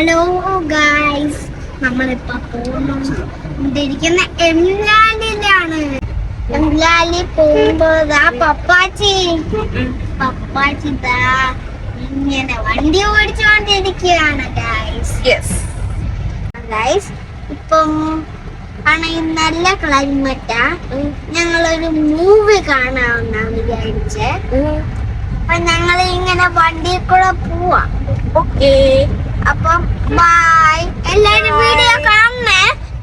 Hello guys, നമ്മളിപ്പോ പോകുന്നിരിക്കുന്ന എംലാലിലാണ്. എംലാലിൽ പോകുമ്പോ പപ്പാച്ചി ഇങ്ങനെ വണ്ടി ഓടിച്ചുകൊണ്ടിരിക്കുകയാണ് ഗായ്സ്. ഇപ്പം നല്ല ക്ലൈമറ്റാ. ഞങ്ങളൊരു മൂവി കാണാമെന്നാണ് വിചാരിച്ചേ. അപ്പൊ ഞങ്ങൾ ഇങ്ങനെ വണ്ടിയിൽ കൂടെ പോവാം. ഓക്കേ, അപ്പം ബൈ. എല്ലാരും വീഡിയോ കാണണേ.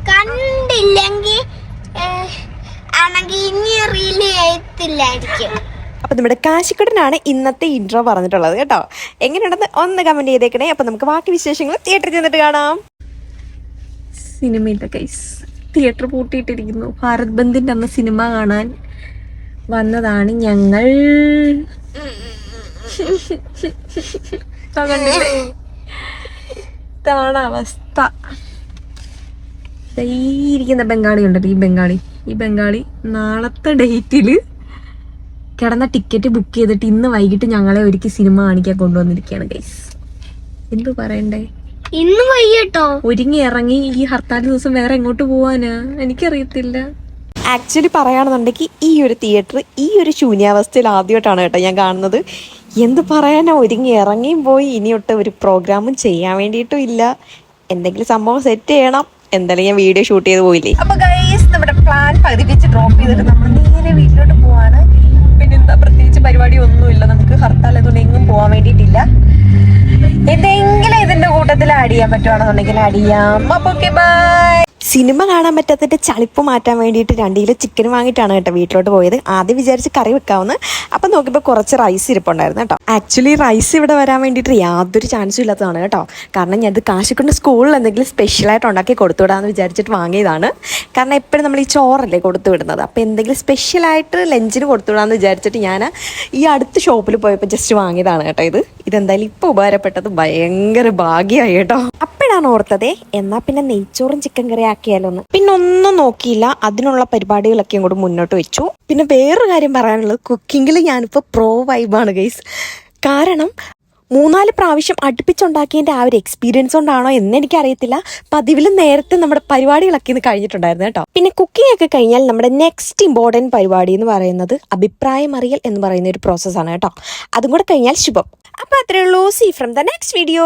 കണ്ടില്ലെങ്കിൽ ആണെങ്കിൽ ഇനി റീല് ചെയ്യത്തില്ലായിരിക്കും. അപ്പൊ നമ്മുടെ കാശിക്കുട്ടനാണ് ഇന്നത്തെ ഇൻട്രോ പറഞ്ഞിട്ടുള്ളത് കേട്ടോ. എങ്ങനെയുണ്ടെന്ന് ഒന്ന് കമന്റ് ചെയ്തേക്കണേ. അപ്പൊ നമുക്ക് ബാക്കി വിശേഷങ്ങൾ തിയേറ്ററിൽ ചെന്നിട്ട് കാണാം. സിനിമയില്ല ഗൈസ്, തിയേറ്റർ പൂട്ടിയിട്ടിരിക്കുന്നു. ഭാരത് ബന്ദിന്റെ അന്ന് സിനിമ കാണാൻ വന്നതാണ് ഞങ്ങൾ. ഇതാണ് അവസ്ഥ. ഇരിക്കുന്ന ബംഗാളി ഉണ്ടല്ലോ, ഈ ബംഗാളി നാളത്തെ ഡേറ്റില് കിടന്ന ടിക്കറ്റ് ബുക്ക് ചെയ്തിട്ട് ഇന്ന് വൈകിട്ട് ഞങ്ങളെ ഒരിക്കൽ സിനിമ കാണിക്കാൻ കൊണ്ടുവന്നിരിക്കുകയാണ് ഗൈസ്. എന്തു പറയണ്ടേ? ഇന്ന് വൈകിട്ടോ ഒരുങ്ങി ഇറങ്ങി. ഈ ഹർത്താൽ ദിവസം വേറെ എങ്ങോട്ട് പോവാനാ എനിക്കറിയത്തില്ല. ആക്ച്വലി പറയുകയാണെന്നുണ്ടെങ്കിൽ ഈ ഒരു തിയേറ്റർ ഈ ഒരു ശൂന്യാവസ്ഥയിൽ ആദ്യമായിട്ടാണ് കേട്ടോ ഞാൻ കാണുന്നത്. എന്ത് പറയാനാ, ഒരുങ്ങി ഇറങ്ങിയും പോയി. ഇനിയൊട്ട് ഒരു പ്രോഗ്രാമും ചെയ്യാൻ വേണ്ടിയിട്ടും ഇല്ല. എന്തെങ്കിലും സംഭവം സെറ്റ് ചെയ്യണം. എന്തായാലും ഞാൻ വീഡിയോ ഷൂട്ട് ചെയ്ത് പോയില്ലേ. അപ്പൊ ഗൈസ്, നമ്മുടെ പ്ലാൻ പകുതിപ്പിച്ച് ഡ്രോപ്പ് ചെയ്തിട്ട് നമ്മൾ നേരെ വീട്ടിലോട്ട് പോവാണ്. പിന്നെ എന്താ, പ്രത്യേകിച്ച് പരിപാടി ഒന്നുമില്ല. നമുക്ക് ഹർത്താൽ അതുകൊണ്ട് എങ്ങും പോകാൻ വേണ്ടിയിട്ടില്ല. എന്തെങ്കിലും ഇതിന്റെ കൂട്ടത്തിൽ ആഡ് ചെയ്യാൻ പറ്റുവാണെന്നുണ്ടെങ്കിൽ ആഡ് ചെയ്യാം. അപ്പൊ ഓക്കെ, ബൈ. സിനിമ കാണാൻ പറ്റാത്തതിന്റെ ചളിപ്പ് മാറ്റാൻ വേണ്ടിയിട്ട് 2 കിലോ ചിക്കൻ വാങ്ങിയിട്ടാണ് കേട്ടോ വീട്ടിലോട്ട് പോയത്. ആദ്യം വിചാരിച്ച് കറി വെക്കാമെന്ന്. അപ്പം നോക്കിയപ്പോൾ കുറച്ച് റൈസ് ഇരിപ്പുണ്ടായിരുന്നു കേട്ടോ. ആക്ച്വലി റൈസ് ഇവിടെ വരാൻ വേണ്ടിയിട്ട് യാതൊരു ചാൻസും ഇല്ലാത്തതാണ് കേട്ടോ. കാരണം ഞാൻ ഇത് കാശിക്കൊണ്ട് സ്കൂളിൽ എന്തെങ്കിലും സ്പെഷ്യലായിട്ട് ഉണ്ടാക്കി കൊടുത്തുവിടാമെന്ന് വിചാരിച്ചിട്ട് വാങ്ങിയതാണ്. കാരണം എപ്പോഴും നമ്മൾ ഈ ചോറല്ലേ കൊടുത്തു വിടുന്നത്. അപ്പോൾ എന്തെങ്കിലും സ്പെഷ്യലായിട്ട് ലഞ്ചിന് കൊടുത്തുവിടാമെന്ന് വിചാരിച്ചിട്ട് ഞാൻ ഈ അടുത്ത ഷോപ്പിൽ പോയപ്പോൾ ജസ്റ്റ് വാങ്ങിയതാണ് കേട്ടോ. ഇതെന്തായാലും ഇപ്പോൾ ഉപകാരപ്പെട്ടത് ഭയങ്കര ഭാഗ്യമായി കേട്ടോ. അപ്പോഴാണ് ഓർത്തതേ, എന്നാൽ പിന്നെ നെയ്ച്ചോറും ചിക്കൻ കറി ആക്കിയാലോന്ന്. പിന്നെ ഒന്നും നോക്കിയില്ല, അതിനുള്ള പരിപാടികളൊക്കെ ഇങ്ങോട്ട് മുന്നോട്ട് വെച്ചു. പിന്നെ വേറൊരു കാര്യം പറയാനുള്ളത്, കുക്കിങ്ങിൽ ഞാനിപ്പോൾ പ്രോ വൈബാണ് ഗൈസ്. കാരണം 3-4 പ്രാവശ്യം അടുപ്പിച്ചുണ്ടാക്കിയതിൻ്റെ ആ ഒരു എക്സ്പീരിയൻസ് കൊണ്ടാണോ എന്ന് എനിക്കറിയത്തില്ല. പതിവിലും നേരത്തെ നമ്മുടെ പരിപാടികളൊക്കെ ഇന്ന് കഴിഞ്ഞിട്ടുണ്ടായിരുന്നു കേട്ടോ. പിന്നെ കുക്കിംഗ് ഒക്കെ കഴിഞ്ഞാൽ നമ്മുടെ നെക്സ്റ്റ് ഇമ്പോർട്ടൻറ്റ് പരിപാടി എന്ന് പറയുന്നത് അഭിപ്രായം അറിയൽ എന്ന് പറയുന്ന ഒരു പ്രോസസ്സാണ് കേട്ടോ. അതും കൂടെ കഴിഞ്ഞാൽ ശുഭം. അപ്പോൾ അത്രയേ ഉള്ളൂ. See from the next video.